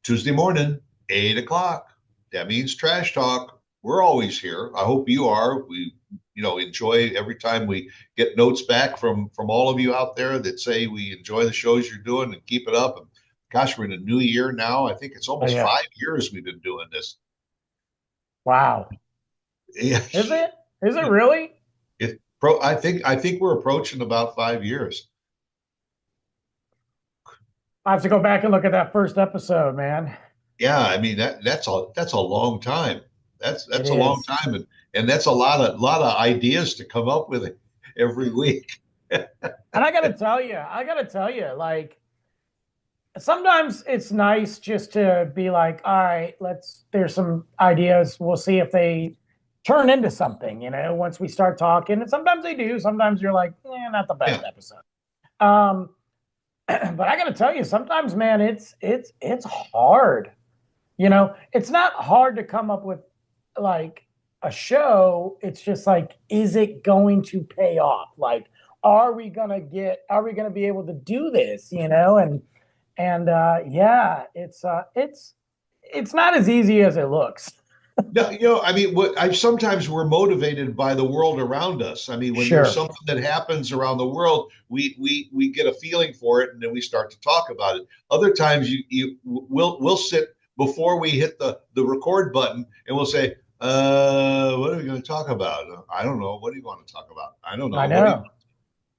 Tuesday morning, 8 o'clock. That means Trash Talk. We're always here. I hope you are. We, enjoy every time we get notes back from all of you out there that say we enjoy the shows you're doing and keep it up. And gosh, we're in a new year now. I think it's Oh almost yeah. 5 years we've been doing this. Wow. Yeah, Is it? Is it really? I think we're approaching about 5 years. I have to go back and look at that first episode, man. Yeah, I mean that's a long time. That's It that's a long is. time, and that's a lot of ideas to come up with every week. And I gotta tell you, like sometimes it's nice just to be like, all right, there's some ideas. We'll see if they turn into something, once we start talking. And sometimes they do. Sometimes you're like, not the best Yeah, episode. Um, but I gotta tell you, sometimes, man, it's hard. It's not hard to come up with like a show. It's just like, is it going to pay off? Like, are we gonna be able to do this? Yeah, it's not as easy as it looks. no, I mean, I sometimes we're motivated by the world around us. I mean, when there's Sure. something that happens around the world, we get a feeling for it, and then we start to talk about it. Other times, we'll sit before we hit the record button, and we'll say, what are we going to talk about? I don't know. What do you want to talk about? I don't I know. What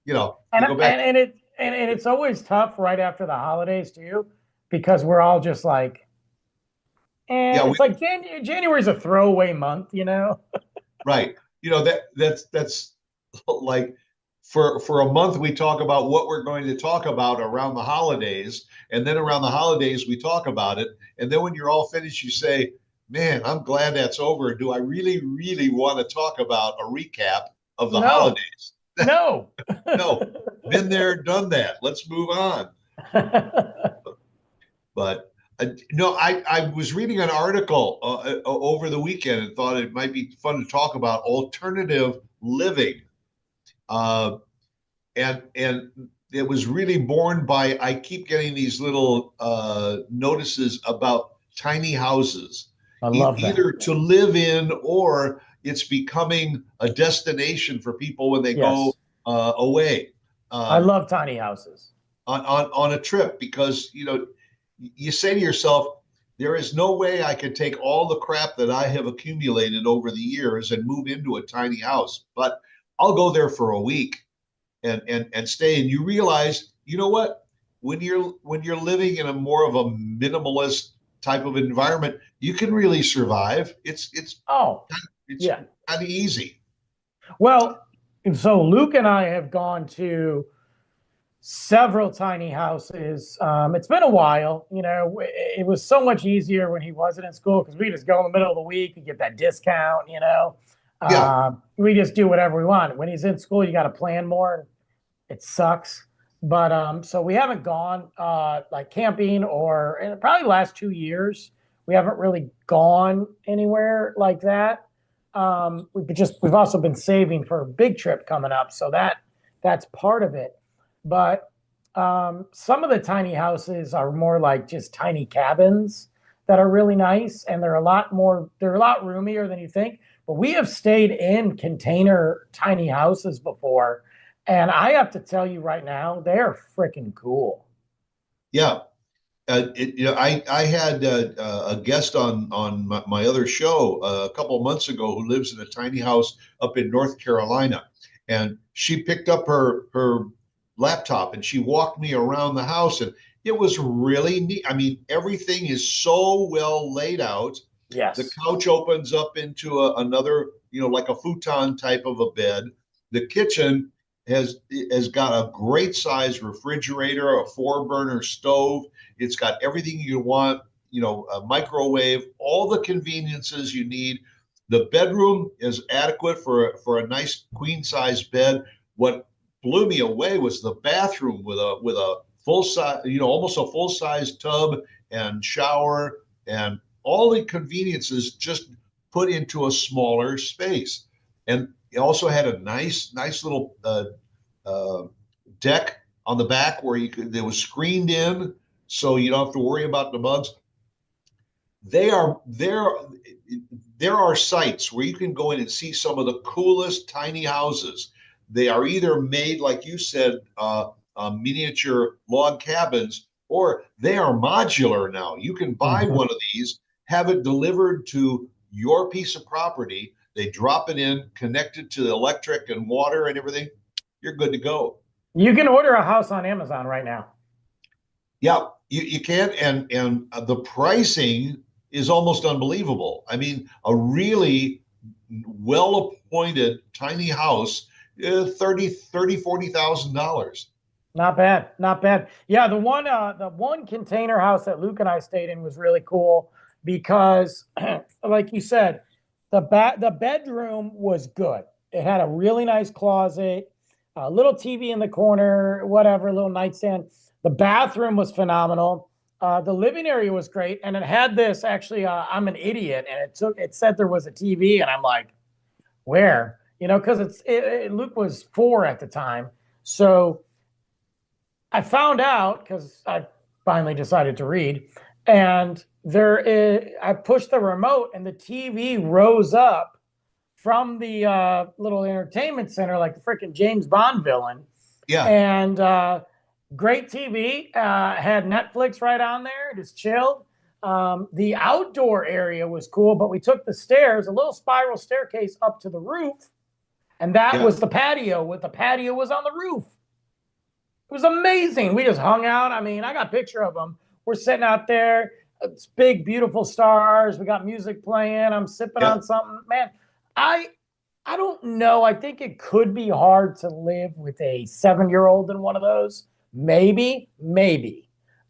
do know. you And go back? it's always tough right after the holidays too, because we're all just like, Yeah, it's like January's a throwaway month. right. That's like for a month we talk about what we're going to talk about around the holidays, and then around the holidays we talk about it, and then when you're all finished, you say, "Man, I'm glad that's over. Do I really, really want to talk about a recap of the No, holidays?" no. No, been there, done that. Let's move on. But no, I was reading an article over the weekend and thought it might be fun to talk about alternative living. Uh, and it was really born by I keep getting these little notices about tiny houses, I love that. either to live in or it's becoming a destination for people when they go Yes. away I um, love tiny houses. on a trip, because you say to yourself, there is no way I could take all the crap that I have accumulated over the years and move into a tiny house, but I'll go there for a week and stay. And you realize, you know what? When you're living in a more of a minimalist type of environment, you can really survive. Oh, It's yeah. kind of easy. Well, so Luke and I have gone to several tiny houses. It's been a while. It was so much easier when he wasn't in school because we just go in the middle of the week and get that discount. Yeah, We just do whatever we want. When he's in school, you got to plan more. It sucks. But so we haven't gone like camping or in probably the last 2 years. We haven't really gone anywhere like that. We've also been saving for a big trip coming up, so that's part of it. But some of the tiny houses are more like just tiny cabins that are really nice, and they're a lot roomier than you think. But we have stayed in container tiny houses before, and I have to tell you right now, they're freaking cool. yeah. I had a guest on my other show a couple of months ago who lives in a tiny house up in North Carolina, and she picked up her laptop and she walked me around the house, and it was really neat. I mean, everything is so well laid out. The Yes. couch opens up into another, like a futon type of a bed. The kitchen has got a great size refrigerator, a four-burner stove. It's got everything you want, a microwave, all the conveniences you need. The bedroom is adequate for a nice queen size bed. What blew me away was the bathroom with a full size, almost a full size tub and shower and all the conveniences just put into a smaller space. And it also had a nice little uh, deck on the back where you could, that was screened in, so you don't have to worry about the bugs. There are sites where you can go in and see some of the coolest tiny houses. They are either made, like you said, miniature log cabins, or they are modular now. You can buy Mhm. one of these, have it delivered to your piece of property. They drop it in, connect it to the electric and water and everything. You're good to go. You can order a house on Amazon right now. Yeah, you can, and the pricing is almost unbelievable. I mean, a really well appointed tiny house, 30, $40,000. Not bad, not bad. Yeah, the one container house that Luke and I stayed in was really cool because, like you said, the bedroom was good. It had a really nice closet, a little TV in the corner, whatever, a little nightstand. The bathroom was phenomenal. The living area was great, and it had this. Actually, I'm an idiot, and it said there was a TV, and I'm like, where? Because Luke was 4 at the time, so I found out because I finally decided to read, and I pushed the remote, and the TV rose up from the little entertainment center, like the freaking James Bond villain, Yeah, and great TV. Had Netflix right on there, just chilled. The outdoor area was cool, but we took the stairs, a little spiral staircase up to the roof, and that yeah, was the patio. With the patio was on the roof. It was amazing. We just hung out. I mean, I got a picture of them. We're sitting out there. It's big, beautiful stars. We got music playing. I'm sipping yeah. on something. Man, I I don't know. I think it could be hard to live with a 7-year-old in one of those. Maybe.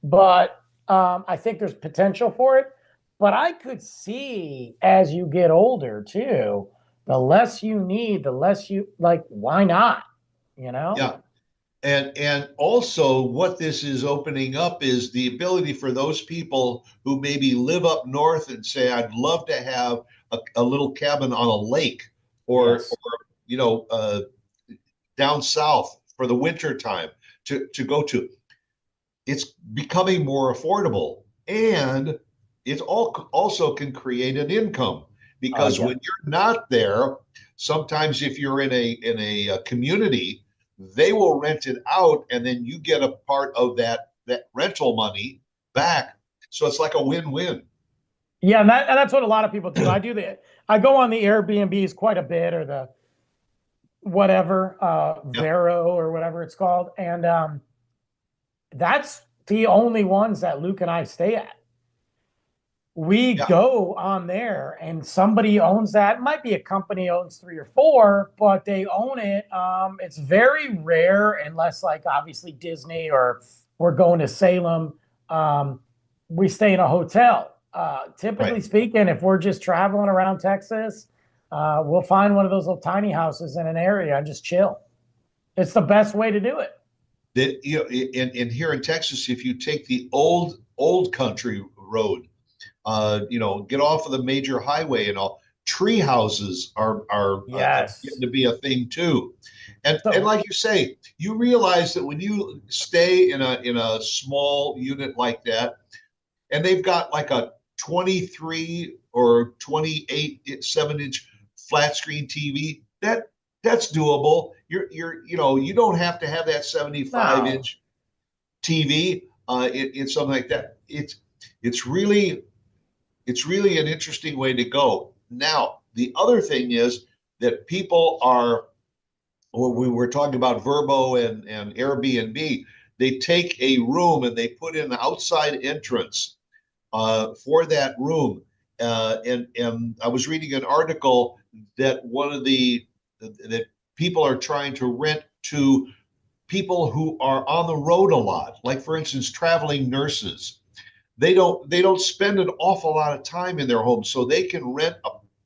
But I think there's potential for it. But I could see as you get older too, the less you need, the less you like, why not? You know? Yeah. And also what this is opening up is the ability for those people who maybe live up north and say, I'd love to have a little cabin on a lake or Yes. you know, down south for the winter time to go to. It's becoming more affordable, and it also can create an income because Yeah. when you're not there, sometimes if you're in a community, they will rent it out, and then you get a part of that rental money back. So it's like a win-win. Yeah, and that's what a lot of people do. I go on the Airbnbs quite a bit, or the whatever, Yeah, Vero or whatever it's called. And that's the only ones that Luke and I stay at. We yeah, go on there and somebody owns that. It might be a company owns 3 or 4, but they own it. It's very rare unless like obviously Disney or we're going to Salem. Um, we stay in a hotel. Typically right. speaking, if we're just traveling around Texas, we'll find one of those little tiny houses in an area and just chill. It's the best way to do it. That in here in Texas, if you take the old country road, get off of the major highway and all. Tree houses are getting Yes. to be a thing too, and So like you say, you realize that when you stay in a small unit like that, and they've got like a 23 or 28 7-inch flat screen TV, that's doable. You don't have to have that 75 now, inch TV in something like that. It's really it's really an interesting way to go. Now, the other thing is that people are, when we were talking about Verbo and Airbnb, they take a room and they put in an outside entrance for that room. And I was reading an article that one of that people are trying to rent to people who are on the road a lot, like for instance, traveling nurses. They don't spend an awful lot of time in their home, so they can rent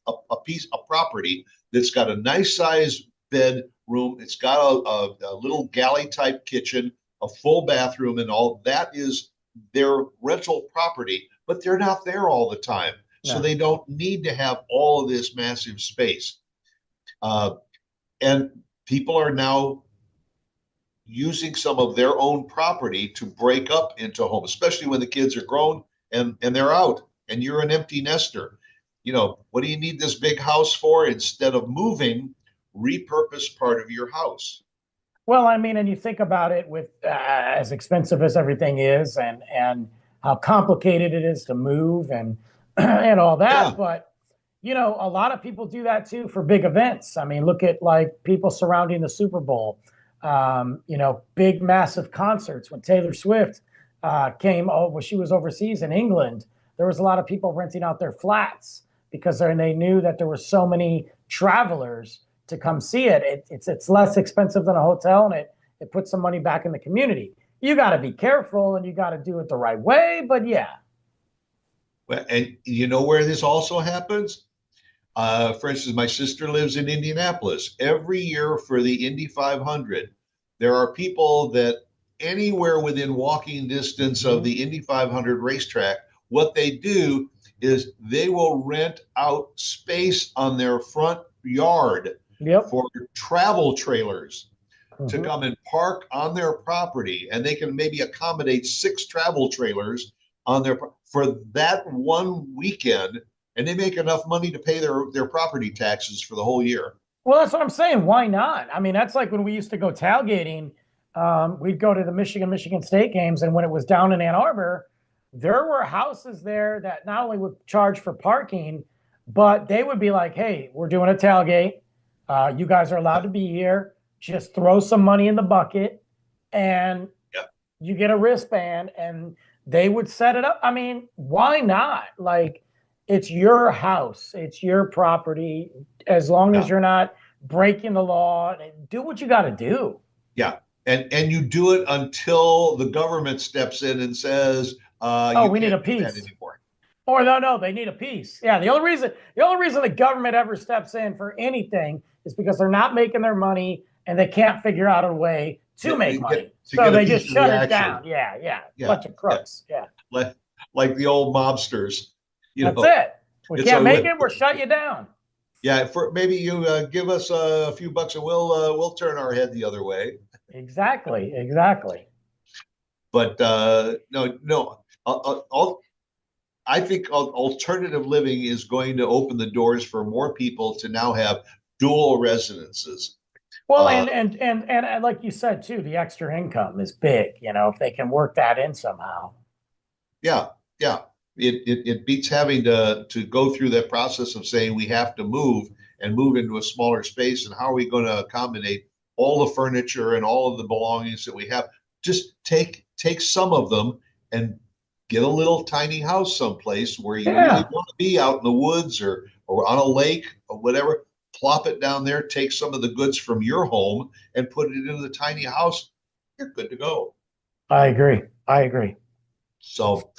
a piece of property that's got a nice size bedroom. It's got a little galley type kitchen, a full bathroom, and all that is their rental property. But they're not there all the time, so no. they don't need to have all of this massive space. Uh, and people are now using some of their own property to break up into home, especially when the kids are grown and they're out. and you're an empty nester. What do you need this big house for? Instead of moving, repurpose part of your house. Well, I mean, and you think about it with as expensive as everything is, and how complicated it is to move and and all that. Yeah. But a lot of people do that too for big events. I mean, look at like people surrounding the Super Bowl. Big massive concerts when Taylor Swift came. Oh, well, she was overseas in England. There was a lot of people renting out their flats because they knew that there were so many travelers to come see it. It's less expensive than a hotel, and it puts some money back in the community. You got to be careful and you got to do it the right way, but yeah. Well, and you know where this also happens? For instance, my sister lives in Indianapolis. Every year for the Indy 500, there are people that anywhere within walking distance of the Indy 500 racetrack, what they do is they will rent out space on their front yard for travel trailers to come and park on their property, and they can maybe accommodate 6 travel trailers on their for that one weekend, and they make enough money to pay their property taxes for the whole year. Well, that's what I'm saying. Why not? I mean, that's like when we used to go tailgating. We'd go to the Michigan State games, and when it was down in Ann Arbor, there were houses there that not only would charge for parking, but they would be like, "Hey, we're doing a tailgate. You guys are allowed to be here. Just throw some money in the bucket, and you get a wristband." And they would set it up. I mean, why not? Like, it's your house, it's your property. As long as you're not breaking the law, do what you got to do. Yeah, and you do it until the government steps in and says, "Oh, we need a piece." Or no, they need a piece. Yeah, the only reason the government ever steps in for anything is because they're not making their money and they can't figure out a way to make money. So they just shut it down. Yeah. Bunch of crooks. Yeah. Like the old mobsters. That's it. We can't make it. We'll shut you down. Yeah, for maybe you give us a few bucks and we'll turn our head the other way. Exactly. But no. I think alternative living is going to open the doors for more people to now have dual residences. Well, and like you said too, the extra income is big. If they can work that in somehow. Yeah. It beats having to go through that process of saying we have to move into a smaller space, and how are we going to accommodate all the furniture and all of the belongings that we have? Just take some of them and get a little tiny house someplace where you really want to be, out in the woods or on a lake or whatever. Plop it down there, take some of the goods from your home and put it into the tiny house. You're good to go. I agree. So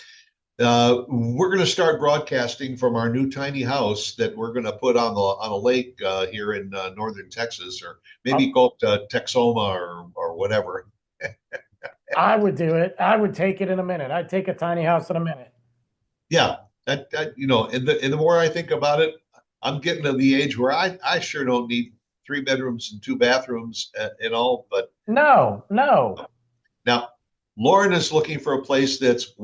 we're going to start broadcasting from our new tiny house that we're going to put on a lake here in northern Texas, or maybe go up to Texoma or whatever. I would do it. I would take it in a minute. I'd take a tiny house in a minute. Yeah, and the more I think about it, I'm getting to the age where I sure don't need 3 bedrooms and 2 bathrooms and all. But no. Now, Lauren is looking for a place that's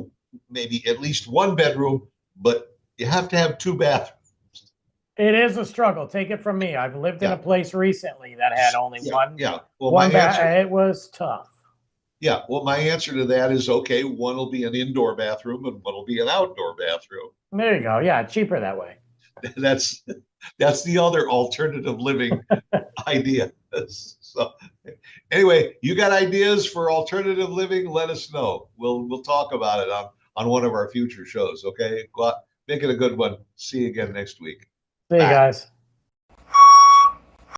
maybe at least 1 bedroom, but you have to have 2 bathrooms. It is a struggle. Take it from me. I've lived in a place recently that had only one. Yeah. Well, it was tough. Yeah. Well, my answer to that is, okay, one will be an indoor bathroom and one will be an outdoor bathroom. There you go. Yeah, cheaper that way. That's the other alternative living idea. So anyway, you got ideas for alternative living? Let us know. We'll talk about it on one of our future shows. Okay, go out, make it a good one. See you again next week. See you guys.